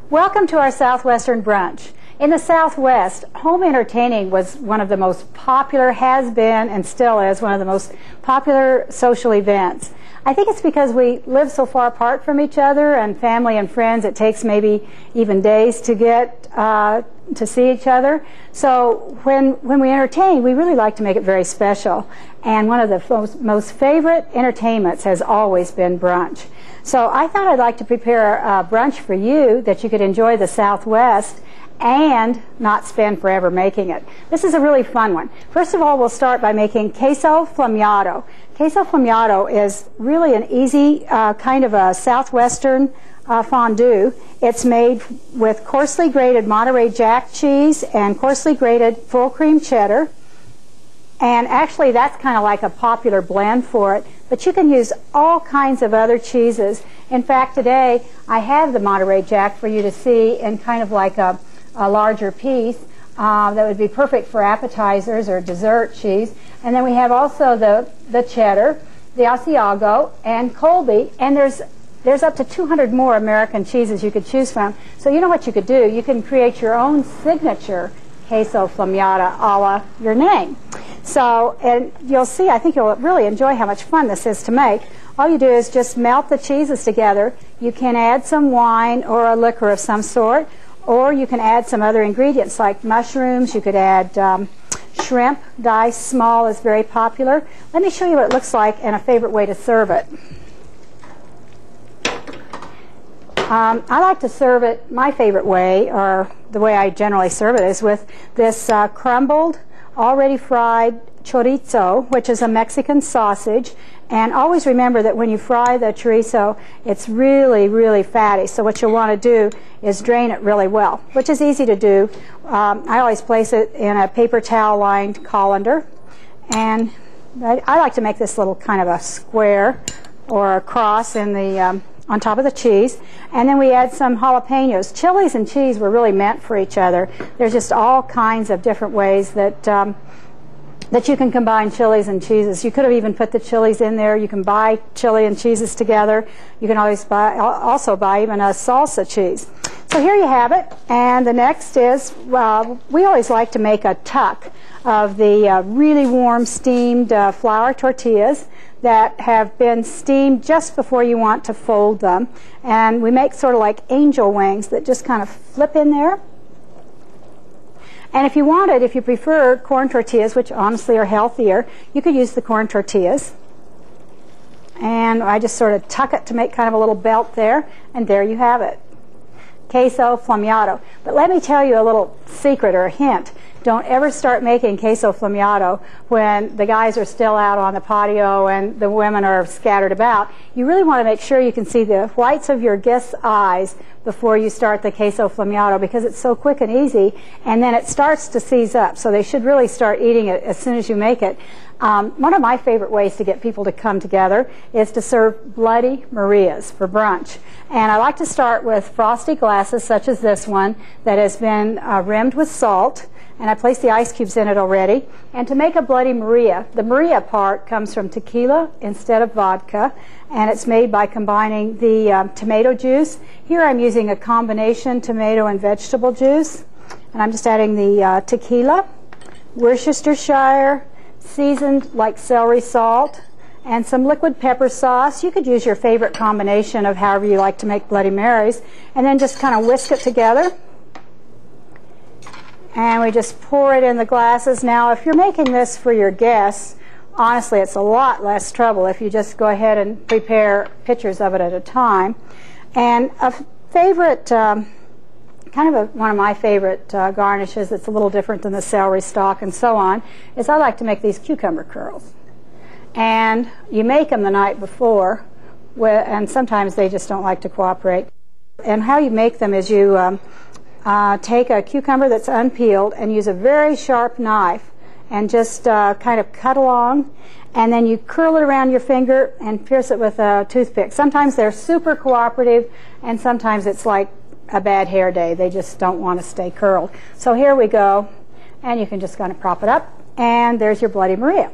Welcome to our Southwestern brunch. In the Southwest, home entertaining was one of the most popular, has been, and still is one of the most popular social events. I think it's because we live so far apart from each other and family and friends, it takes maybe even days to get to see each other. So when we entertain, we really like to make it very special. And one of the most favorite entertainments has always been brunch. So I thought I'd like to prepare a brunch for you that you could enjoy the Southwest and not spend forever making it. This is a really fun one. First of all, we'll start by making queso flambado. Queso flambado is really an easy kind of a Southwestern fondue. It's made with coarsely grated Monterey Jack cheese and coarsely grated full cream cheddar. And actually that's kind of like a popular blend for it, but you can use all kinds of other cheeses. In fact, today I have the Monterey Jack for you to see in kind of like a larger piece that would be perfect for appetizers or dessert cheese. And then we have also the cheddar, the Asiago, and Colby, and there's up to 200 more American cheeses you could choose from. So you know what you could do? You can create your own signature queso flambada a la your name. So, and you'll see, I think you'll really enjoy how much fun this is to make. All you do is just melt the cheeses together. You can add some wine or a liquor of some sort, or you can add some other ingredients like mushrooms. You could add shrimp, diced small is very popular. Let me show you what it looks like and a favorite way to serve it. I like to serve it, my favorite way, or the way I generally serve it, is with this crumbled, already fried chorizo, which is a Mexican sausage. And always remember that when you fry the chorizo, it's really, really fatty. So what you'll want to do is drain it really well, which is easy to do. I always place it in a paper towel lined colander. And I like to make this little kind of a square or a cross in the on top of the cheese. And then we add some jalapenos. Chilies and cheese were really meant for each other. There's just all kinds of different ways that that you can combine chilies and cheeses. You could have even put the chilies in there. You can buy chili and cheeses together. You can always also buy even a salsa cheese. So here you have it. And the next is, we always like to make a tuck of the really warm steamed flour tortillas that have been steamed just before you want to fold them. And we make sort of like angel wings that just kind of flip in there. And if you wanted, if you prefer corn tortillas, which honestly are healthier, you could use the corn tortillas. And I just sort of tuck it to make kind of a little belt there, and there you have it. Queso flambado. But let me tell you a little secret or a hint. Don't ever start making queso flambado when the guys are still out on the patio and the women are scattered about. You really want to make sure you can see the whites of your guests' eyes before you start the queso flambado, because it's so quick and easy, and then it starts to seize up. So they should really start eating it as soon as you make it. One of my favorite ways to get people to come together is to serve Bloody Marias for brunch. And I like to start with frosty glasses such as this one that has been rimmed with salt. And I place the ice cubes in it already. And to make a Bloody Maria, the Maria part comes from tequila instead of vodka, and it's made by combining the tomato juice. Here I'm using a combination tomato and vegetable juice, and I'm just adding the tequila, Worcestershire, seasoned like celery salt, and some liquid pepper sauce. You could use your favorite combination of however you like to make Bloody Marys, and then just kind of whisk it together. And we just pour it in the glasses. Now, if you're making this for your guests, honestly, it's a lot less trouble if you just go ahead and prepare pitchers of it at a time. And a favorite, one of my favorite garnishes that's a little different than the celery stalk and so on, is I like to make these cucumber curls. And you make them the night before, and sometimes they just don't like to cooperate. And how you make them is you take a cucumber that's unpeeled and use a very sharp knife and just kind of cut along, and then you curl it around your finger and pierce it with a toothpick. Sometimes they're super cooperative, and sometimes it's like a bad hair day. They just don't want to stay curled. So here we go, and you can just kind of prop it up, and there's your Bloody Maria.